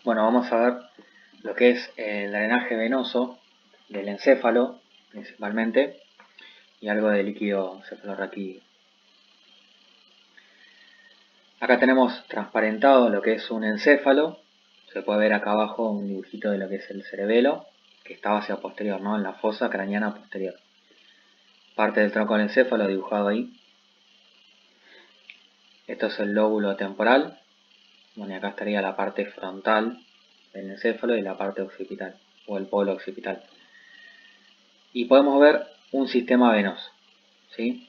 Bueno, vamos a ver lo que es el drenaje venoso del encéfalo, principalmente, y algo de líquido cefalorraquídeo. Acá tenemos transparentado lo que es un encéfalo. Se puede ver acá abajo un dibujito de lo que es el cerebelo, que está hacia posterior, ¿no? En la fosa craneana posterior. Parte del tronco del encéfalo dibujado ahí. Esto es el lóbulo temporal. Bueno, y acá estaría la parte frontal del encéfalo y la parte occipital, o el polo occipital. Y podemos ver un sistema venoso, ¿sí?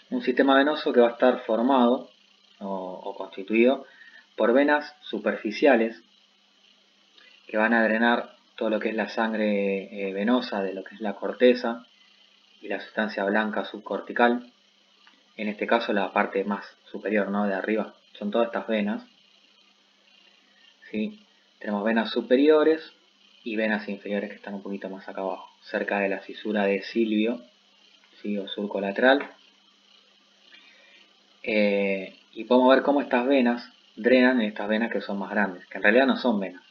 Un sistema venoso que va a estar formado o constituido por venas superficiales que van a drenar todo lo que es la sangre venosa de lo que es la corteza y la sustancia blanca subcortical. En este caso la parte más superior, ¿no? De arriba. Son todas estas venas, ¿sí? Tenemos venas superiores y venas inferiores que están un poquito más acá abajo, cerca de la fisura de Silvio, ¿sí? O surco lateral. Y podemos ver cómo estas venas drenan en estas venas que son más grandes, que en realidad no son venas,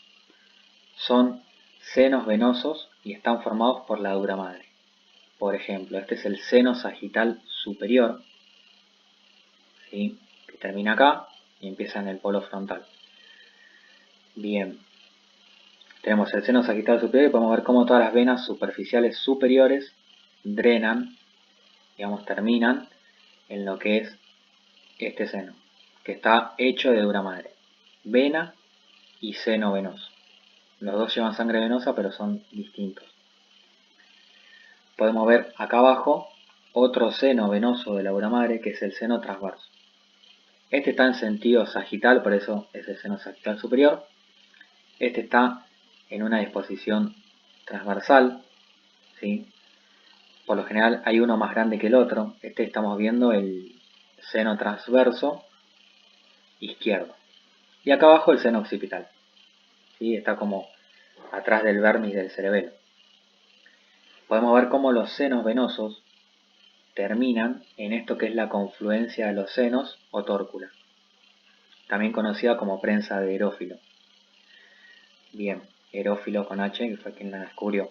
son senos venosos y están formados por la dura madre. Por ejemplo, este es el seno sagital superior, ¿sí? Que termina acá y empieza en el polo frontal. Bien, tenemos el seno sagital superior y podemos ver cómo todas las venas superficiales superiores drenan, digamos, terminan en lo que es este seno, que está hecho de dura madre, vena y seno venoso. Los dos llevan sangre venosa, pero son distintos. Podemos ver acá abajo otro seno venoso de la dura madre, que es el seno transverso. Este está en sentido sagital, por eso es el seno sagital superior. Este está en una disposición transversal, ¿sí? Por lo general hay uno más grande que el otro. Este estamos viendo el seno transverso izquierdo. Y acá abajo el seno occipital, ¿sí? Está como atrás del vérmis del cerebelo. Podemos ver cómo los senos venosos terminan en esto que es la confluencia de los senos o tórcula, también conocida como prensa de Herófilo. Bien, Herófilo con H, que fue quien la descubrió.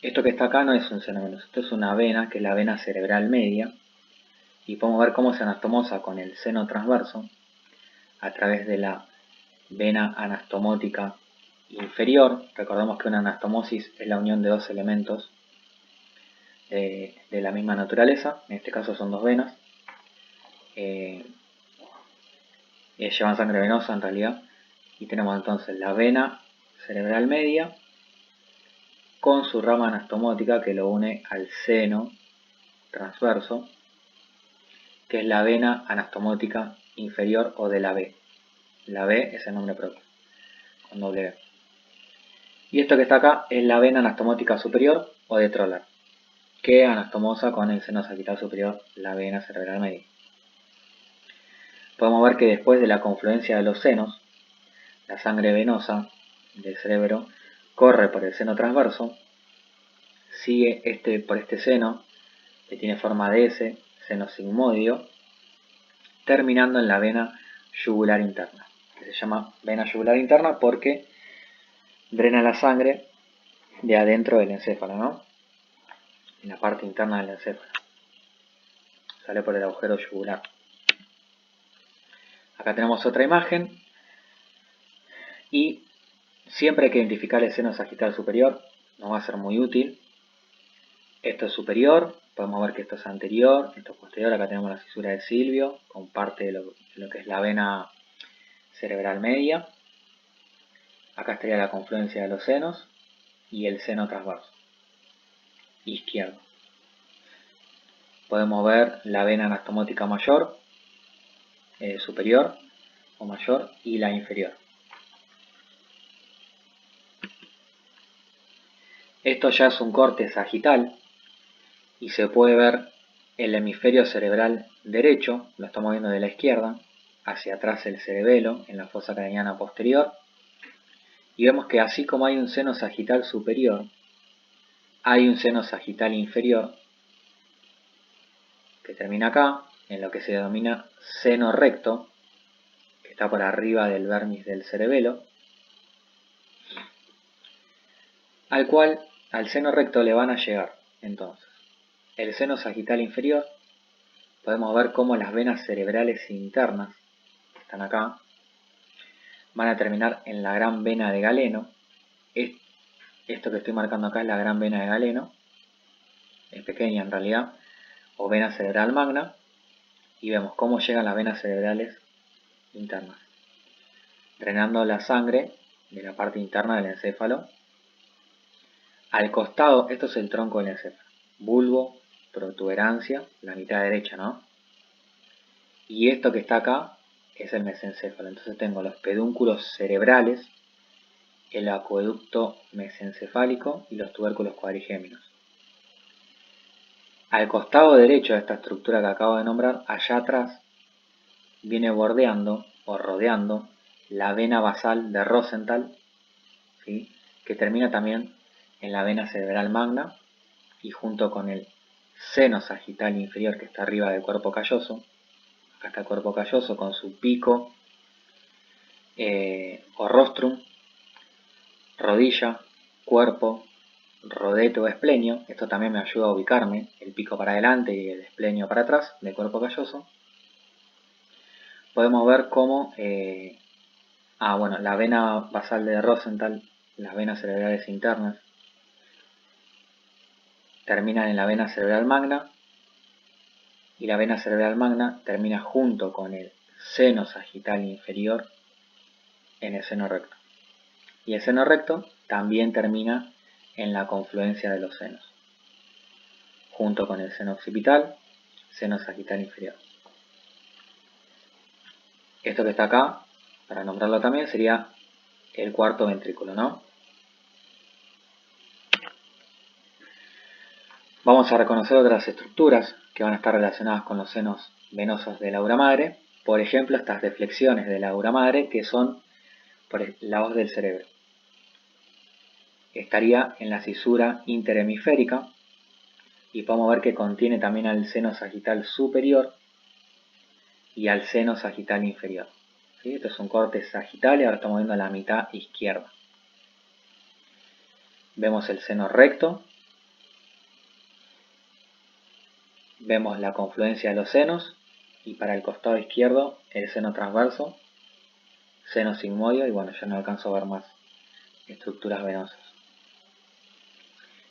Esto que está acá no es un seno venoso, esto es una vena, que es la vena cerebral media, y podemos ver cómo se anastomosa con el seno transverso a través de la vena anastomótica inferior. Recordemos que una anastomosis es la unión de dos elementos de la misma naturaleza, en este caso son dos venas, llevan sangre venosa en realidad, y tenemos entonces la vena cerebral media con su rama anastomótica que lo une al seno transverso, que es la vena anastomótica inferior o de la B. La B es el nombre propio, con doble B. Y esto que está acá es la vena anastomótica superior o de Troller, que anastomosa con el seno sagital superior, la vena cerebral media. Podemos ver que después de la confluencia de los senos, la sangre venosa del cerebro corre por el seno transverso, sigue por este seno, que tiene forma de S, seno sigmoideo, terminando en la vena yugular interna, que se llama vena yugular interna porque drena la sangre de adentro del encéfalo, ¿no? En la parte interna del encéfalo. Sale por el agujero yugular. Acá tenemos otra imagen y siempre hay que identificar el seno sagital superior, nos va a ser muy útil. Esto es superior, podemos ver que esto es anterior, esto es posterior. Acá tenemos la fisura de Silvio con parte de lo que es la vena cerebral media. Acá estaría la confluencia de los senos y el seno transverso izquierdo. Podemos ver la vena anastomótica mayor, superior o mayor, y la inferior. Esto ya es un corte sagital y se puede ver el hemisferio cerebral derecho, lo estamos viendo de la izquierda, hacia atrás el cerebelo en la fosa craneana posterior, y vemos que así como hay un seno sagital superior, hay un seno sagital inferior que termina acá, en lo que se denomina seno recto, que está por arriba del vérmis del cerebelo, al cual, al seno recto le van a llegar, entonces, el seno sagital inferior. Podemos ver cómo las venas cerebrales internas, que están acá, van a terminar en la gran vena de Galeno. Esto que estoy marcando acá es la gran vena de Galeno, es pequeña en realidad, o vena cerebral magna, y vemos cómo llegan las venas cerebrales internas, drenando la sangre de la parte interna del encéfalo. Al costado, esto es el tronco del encéfalo, bulbo, protuberancia, la mitad derecha, ¿no? Y esto que está acá es el mesencéfalo. Entonces tengo los pedúnculos cerebrales, el acueducto mesencefálico y los tubérculos cuadrigéminos. Al costado derecho de esta estructura que acabo de nombrar, allá atrás, viene bordeando o rodeando la vena basal de Rosenthal, ¿sí?, que termina también en la vena cerebral magna, y junto con el seno sagital inferior que está arriba del cuerpo calloso. Acá está el cuerpo calloso con su pico o rostrum, rodilla, cuerpo, rodete o esplenio. Esto también me ayuda a ubicarme, el pico para adelante y el esplenio para atrás del cuerpo calloso. Podemos ver cómo la vena basal de Rosenthal, las venas cerebrales internas, terminan en la vena cerebral magna, y la vena cerebral magna termina junto con el seno sagital inferior en el seno recto. Y el seno recto también termina en la confluencia de los senos, junto con el seno occipital, seno sagital inferior. Esto que está acá, para nombrarlo también, sería el cuarto ventrículo, ¿no? Vamos a reconocer otras estructuras que van a estar relacionadas con los senos venosos del aura madre. Por ejemplo, estas deflexiones del aura madre, que son por la hoz del cerebro. Estaría en la cisura interhemisférica, y podemos ver que contiene también al seno sagital superior y al seno sagital inferior. ¿Sí? Esto es un corte sagital y ahora estamos viendo la mitad izquierda. Vemos el seno recto, vemos la confluencia de los senos, y para el costado izquierdo el seno transverso, seno sigmoide, y bueno, ya no alcanzo a ver más estructuras venosas.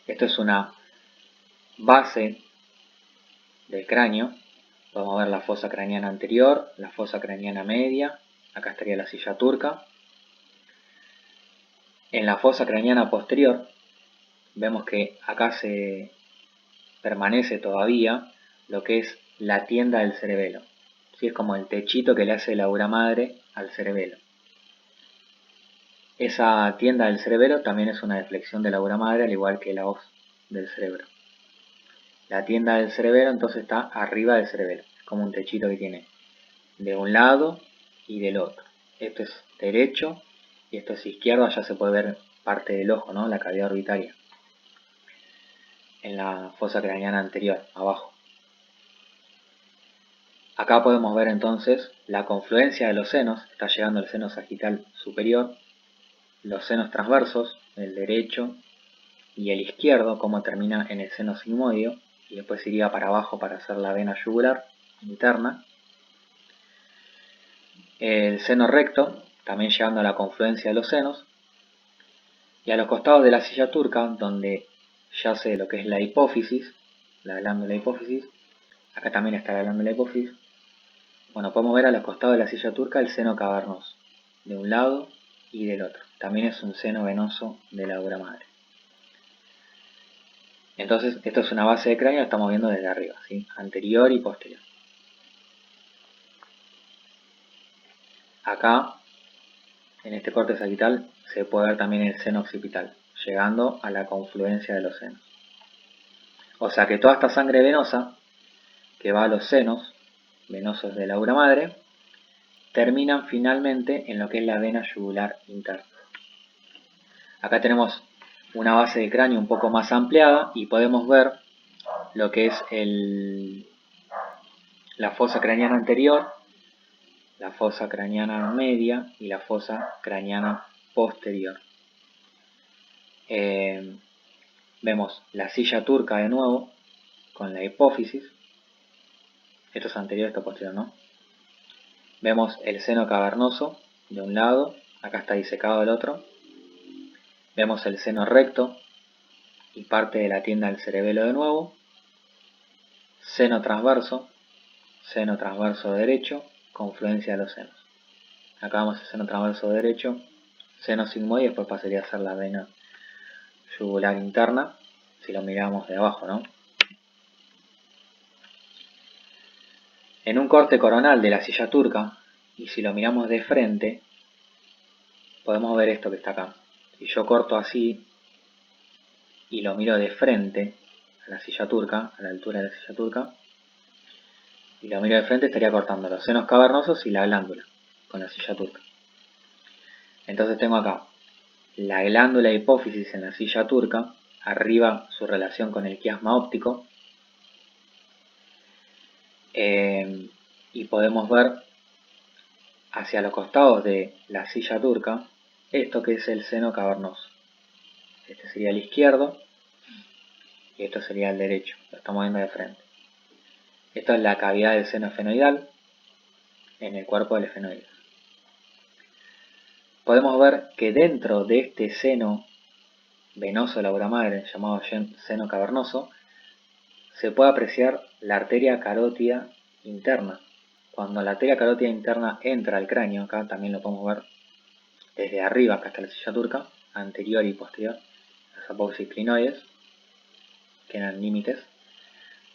Esto es una base del cráneo. Podemos ver la fosa craneana anterior, la fosa craneana media, acá estaría la silla turca. En la fosa craneana posterior vemos que acá se permanece todavía lo que es la tienda del cerebelo. ¿Sí? Es como el techito que le hace la aura madre al cerebelo. Esa tienda del cerebelo también es una deflexión de la aura madre, al igual que la hoz del cerebro. La tienda del cerebelo entonces está arriba del cerebelo, es como un techito que tiene de un lado y del otro. Esto es derecho y esto es izquierdo. Allá se puede ver parte del ojo, ¿no? La cavidad orbitaria, en la fosa craneana anterior, abajo. Acá podemos ver entonces la confluencia de los senos. Está llegando el seno sagital superior, los senos transversos, el derecho y el izquierdo, como termina en el seno sigmoideo, y después iría para abajo para hacer la vena yugular interna. El seno recto, también llegando a la confluencia de los senos, y a los costados de la silla turca, donde yace lo que es la hipófisis, la glándula hipófisis. Acá también está la glándula hipófisis. Bueno, podemos ver a los costados de la silla turca el seno cavernoso, de un lado y del otro. También es un seno venoso de la aura madre. Entonces, esto es una base de cráneo, la estamos viendo desde arriba, ¿sí? Anterior y posterior. Acá, en este corte sagital, se puede ver también el seno occipital, llegando a la confluencia de los senos. O sea que toda esta sangre venosa que va a los senos venosos de la aura madre terminan finalmente en lo que es la vena yugular interna. Acá tenemos una base de cráneo un poco más ampliada y podemos ver lo que es la fosa craneana anterior, la fosa craneana media y la fosa craneana posterior. Vemos la silla turca de nuevo, con la hipófisis. Esto es anterior, esto posterior, ¿no? Vemos el seno cavernoso de un lado, acá está disecado el otro. Vemos el seno recto y parte de la tienda del cerebelo de nuevo. Seno transverso derecho, confluencia de los senos. Acá vemos el seno transverso derecho, seno sigmoide, y después pasaría a ser la vena yugular interna, si lo miramos de abajo, ¿no? En un corte coronal de la silla turca, y si lo miramos de frente, podemos ver esto que está acá. Si yo corto así y lo miro de frente a la silla turca, a la altura de la silla turca, y lo miro de frente, estaría cortando los senos cavernosos y la glándula con la silla turca. Entonces tengo acá la glándula hipófisis en la silla turca, arriba su relación con el quiasma óptico, y podemos ver hacia los costados de la silla turca esto que es el seno cavernoso. Este sería el izquierdo y esto sería el derecho, lo estamos viendo de frente. Esto es la cavidad del seno esfenoidal en el cuerpo del esfenoide. Podemos ver que dentro de este seno venoso de la obra madre, llamado seno cavernoso, se puede apreciar la arteria carótida interna. Cuando la arteria carótida interna entra al cráneo, acá también lo podemos ver desde arriba, acá está la silla turca, anterior y posterior, las apófisis clinoides, que eran límites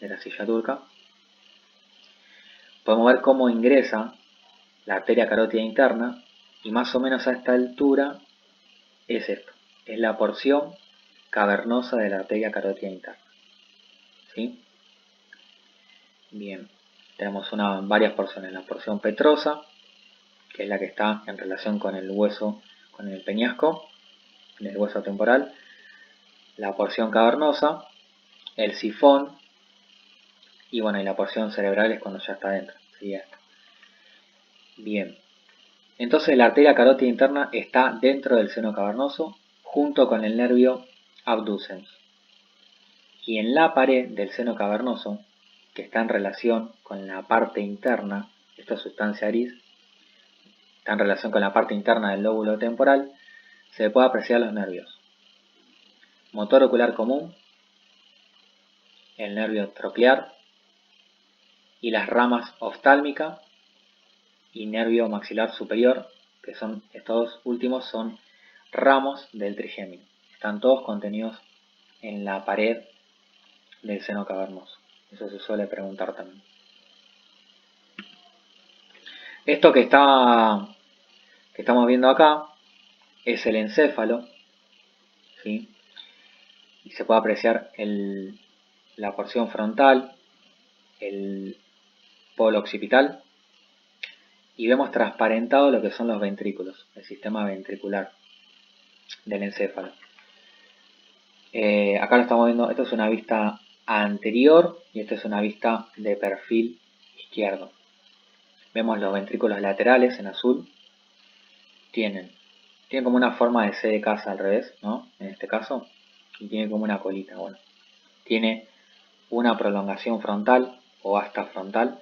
de la silla turca. Podemos ver cómo ingresa la arteria carótida interna, y más o menos a esta altura es esto, es la porción cavernosa de la arteria carótida interna. ¿Sí? Bien, tenemos varias porciones, la porción petrosa, que es la que está en relación con el hueso, con el peñasco, el hueso temporal, la porción cavernosa, el sifón, y bueno, y la porción cerebral es cuando ya está dentro, sería esto. Bien, entonces la arteria carótida interna está dentro del seno cavernoso, junto con el nervio abducens. Y en la pared del seno cavernoso, que está en relación con la parte interna, esta sustancia gris, está en relación con la parte interna del lóbulo temporal, se puede apreciar los nervios. Motor ocular común, el nervio troclear, y las ramas oftálmica y nervio maxilar superior, que son estos dos últimos, son ramos del trigémino. Están todos contenidos en la pared del seno cavernoso. Eso se suele preguntar también. Esto que estamos viendo acá es el encéfalo, ¿sí? Y se puede apreciar la porción frontal, el polo occipital, y vemos transparentado lo que son los ventrículos, el sistema ventricular del encéfalo. Acá lo estamos viendo, esto es una vista anterior y esto es una vista de perfil izquierdo. Vemos los ventrículos laterales en azul, tienen como una forma de C de casa al revés, ¿no? En este caso, y tiene como una colita, bueno. Tiene una prolongación frontal o asta frontal,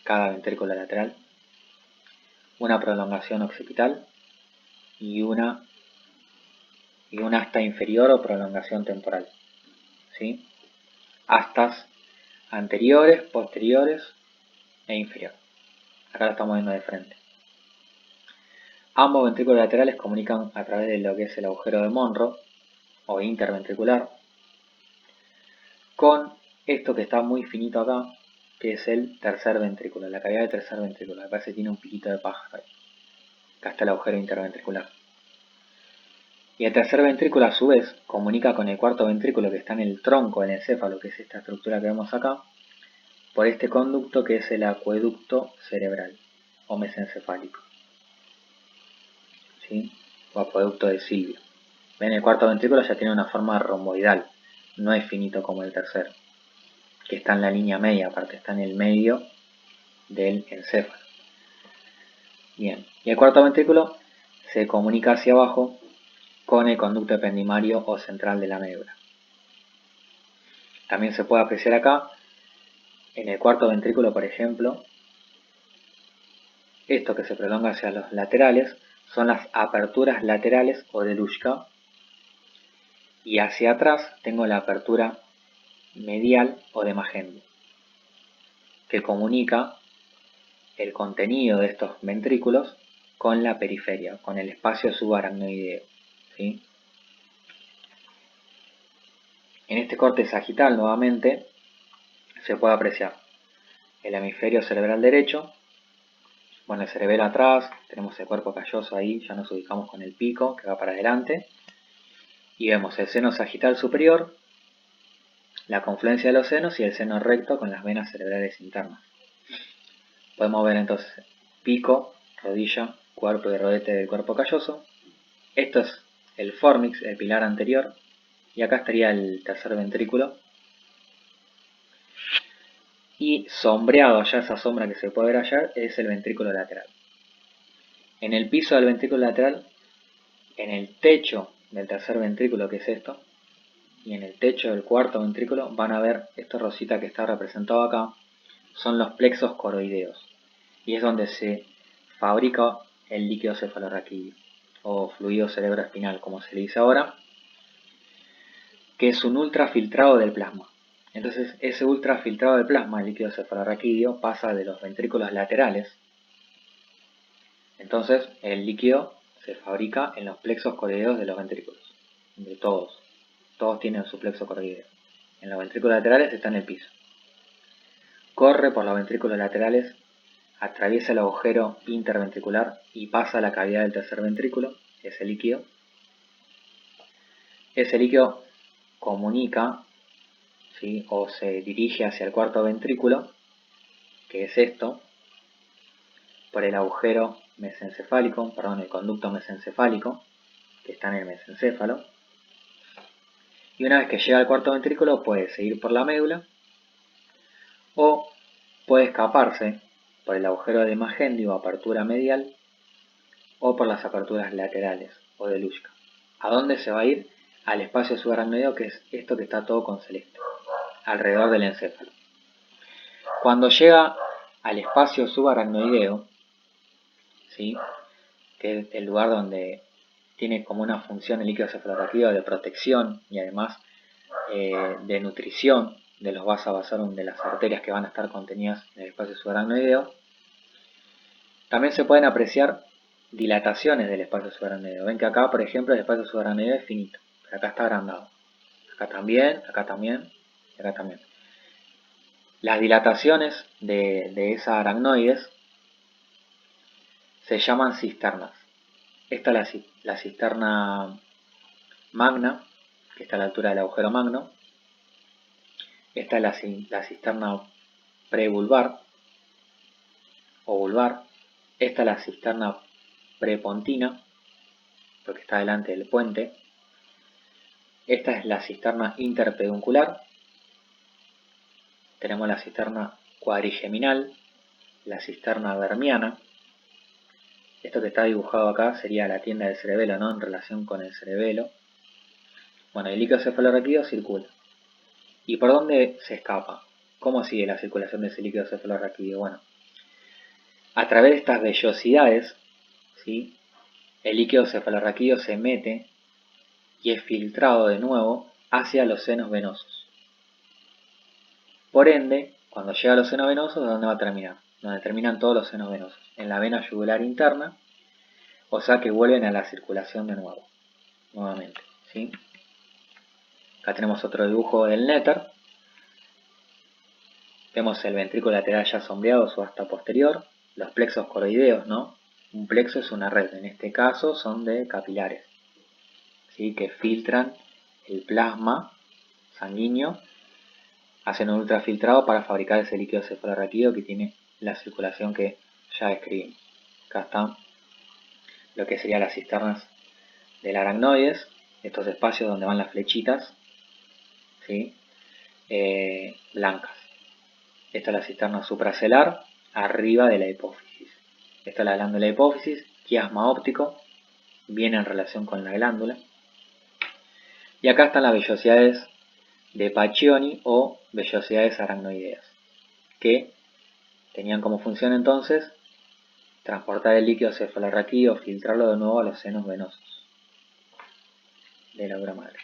cada ventrículo lateral, una prolongación occipital y una asta inferior o prolongación temporal, ¿sí? Astas anteriores, posteriores e inferior. Acá lo estamos viendo de frente. Ambos ventrículos laterales comunican a través de lo que es el agujero de Monro o interventricular con esto que está muy finito acá, que es el tercer ventrículo, la cavidad del tercer ventrículo. Me parece que tiene un piquito de paja ahí. Acá está el agujero interventricular. Y el tercer ventrículo a su vez comunica con el cuarto ventrículo que está en el tronco del encéfalo, que es esta estructura que vemos acá, por este conducto que es el acueducto cerebral o mesencefálico, ¿sí? O acueducto de Silvio. Ven, el cuarto ventrículo ya tiene una forma romboidal, no es finito como el tercero, que está en la línea media, aparte está en el medio del encéfalo. Bien, y el cuarto ventrículo se comunica hacia abajo con el conducto ependimario o central de la médula. También se puede apreciar acá, en el cuarto ventrículo, por ejemplo, esto que se prolonga hacia los laterales son las aperturas laterales o de Luschka, y hacia atrás tengo la apertura medial o de Magendie, que comunica el contenido de estos ventrículos con la periferia, con el espacio subaracnoideo, ¿sí? En este corte sagital nuevamente se puede apreciar el hemisferio cerebral derecho, bueno, el cerebelo atrás, tenemos el cuerpo calloso ahí, ya nos ubicamos con el pico que va para adelante, y vemos el seno sagital superior, la confluencia de los senos y el seno recto con las venas cerebrales internas. Podemos ver entonces pico, rodilla, cuerpo y rodete del cuerpo calloso. Esto es el fornix, el pilar anterior, y acá estaría el tercer ventrículo. Y sombreado allá, esa sombra que se puede ver allá, es el ventrículo lateral. En el piso del ventrículo lateral, en el techo del tercer ventrículo, que es esto, y en el techo del cuarto ventrículo, van a ver esto rosita que está representado acá, son los plexos coroideos. Y es donde se fabrica el líquido cefalorraquídeo, o fluido cerebroespinal, como se le dice ahora, que es un ultrafiltrado del plasma. Entonces, ese ultrafiltrado del plasma, el líquido cefalorraquídeo, pasa de los ventrículos laterales. Entonces, el líquido se fabrica en los plexos coroideos de los ventrículos, de todos. Todos tienen su plexo coroideo. En los ventrículos laterales está en el piso. Corre por los ventrículos laterales, atraviesa el agujero interventricular y pasa a la cavidad del tercer ventrículo, ese líquido. Ese líquido comunica, ¿sí?, o se dirige hacia el cuarto ventrículo, que es esto, por el agujero mesencefálico, el conducto mesencefálico, que está en el mesencéfalo. Y una vez que llega al cuarto ventrículo puede seguir por la médula o puede escaparse por el agujero de Magendie o apertura medial o por las aperturas laterales o de Luschka. ¿A dónde se va a ir? Al espacio subaracnoideo, que es esto que está todo con celeste, alrededor del encéfalo. Cuando llega al espacio subaracnoideo, ¿sí?, que es el lugar donde tiene como una función el líquido cefalorraquídeo de protección y además de nutrición de los vasa vasorum, de las arterias que van a estar contenidas en el espacio subaracnoideo, también se pueden apreciar dilataciones del espacio subaracnoideo. Ven que acá, por ejemplo, el espacio subaracnoideo es finito, pero acá está agrandado. Acá también, acá también, y acá también. Las dilataciones de esas aracnoides se llaman cisternas. Esta es la cisterna magna, que está a la altura del agujero magno. Esta es la cisterna prevulvar o vulvar. Esta es la cisterna prepontina, porque está delante del puente. Esta es la cisterna interpeduncular. Tenemos la cisterna cuadrigeminal, la cisterna vermiana. Esto que está dibujado acá sería la tienda del cerebelo, ¿no?, en relación con el cerebelo. Bueno, el líquido cefalorraquídeo circula. ¿Y por dónde se escapa? ¿Cómo sigue la circulación de ese líquido cefalorraquídeo? Bueno, a través de estas vellosidades, ¿sí?, el líquido cefalorraquídeo se mete y es filtrado de nuevo hacia los senos venosos. Por ende, cuando llega a los senos venosos, ¿dónde va a terminar? Donde terminan todos los senos venosos, en la vena yugular interna, o sea que vuelven a la circulación de nuevo, nuevamente, ¿sí? Acá tenemos otro dibujo del néter. Vemos el ventrículo lateral ya sombreado, su asta posterior, los plexos coroideos, ¿no? Un plexo es una red, en este caso son de capilares, ¿sí?, que filtran el plasma sanguíneo, hacen un ultrafiltrado para fabricar ese líquido cefalorraquídeo que tiene la circulación que ya describimos. Acá están lo que serían las cisternas del aracnoides, estos espacios donde van las flechitas, ¿sí?, blancas. Esta es la cisterna supracelar, arriba de la hipófisis. Esta es la glándula de hipófisis, quiasma óptico, viene en relación con la glándula. Y acá están las vellosidades de Pacchioni o vellosidades aracnoideas, que tenían como función entonces transportar el líquido cefalorraquídeo o filtrarlo de nuevo a los senos venosos de la obra madre.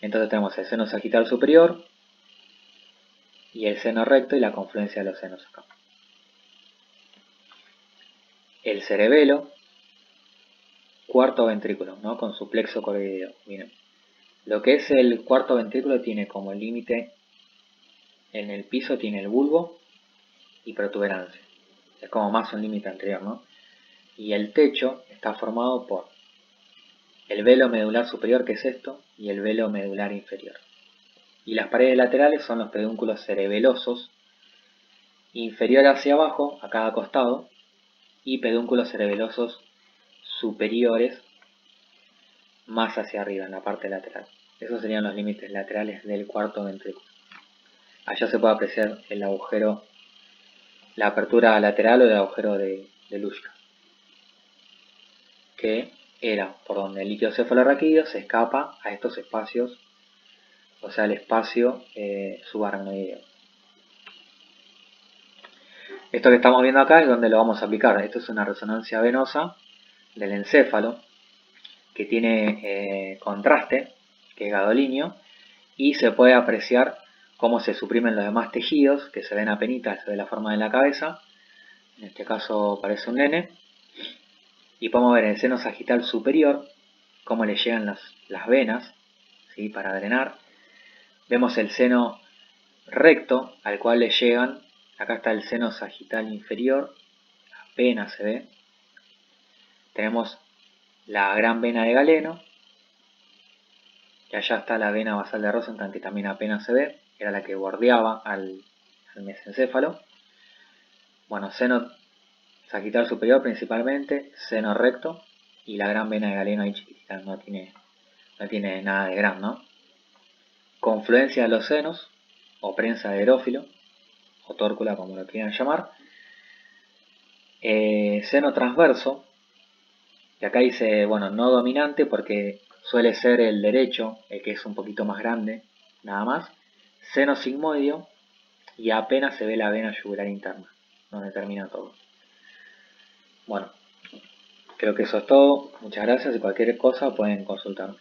Entonces tenemos el seno sagital superior y el seno recto y la confluencia de los senos acá. El cerebelo, cuarto ventrículo, ¿no? Con su plexo coroideo. Miren, lo que es el cuarto ventrículo tiene como límite en el piso, tiene el bulbo y protuberancia. Es como más un límite anterior, ¿no? Y el techo está formado por el velo medular superior, que es esto, y el velo medular inferior. Y las paredes laterales son los pedúnculos cerebelosos, inferior hacia abajo, a cada costado, y pedúnculos cerebelosos superiores, más hacia arriba, en la parte lateral. Esos serían los límites laterales del cuarto ventrículo. Allá se puede apreciar el agujero, la apertura lateral o el agujero de Luschka, que era por donde el líquido cefalorraquídeo se escapa a estos espacios, o sea, el espacio subaracnoideo. Esto que estamos viendo acá es donde lo vamos a aplicar. Esto es una resonancia venosa del encéfalo que tiene contraste, que es gadolinio, y se puede apreciar cómo se suprimen los demás tejidos, que se ven apenitas, se ve la forma de la cabeza. En este caso parece un nene. Y podemos ver en el seno sagital superior cómo le llegan las venas, ¿sí? Para drenar. Vemos el seno recto al cual le llegan, acá está el seno sagital inferior, apenas se ve. Tenemos la gran vena de Galeno, y allá está la vena basal de Rosenthal, que también apenas se ve, era la que bordeaba al mesencéfalo. Bueno, seno sagital superior principalmente, seno recto, y la gran vena de Galeno ahí chiquitita, no tiene nada de gran, ¿no? Confluencia de los senos, o prensa de Erófilo, o tórcula como lo quieran llamar. Seno transverso, que acá dice, bueno, no dominante porque suele ser el derecho, el que es un poquito más grande, nada más. Seno sigmoideo, y apenas se ve la vena yugular interna, donde termina todo. Bueno, creo que eso es todo. Muchas gracias y cualquier cosa pueden consultarme.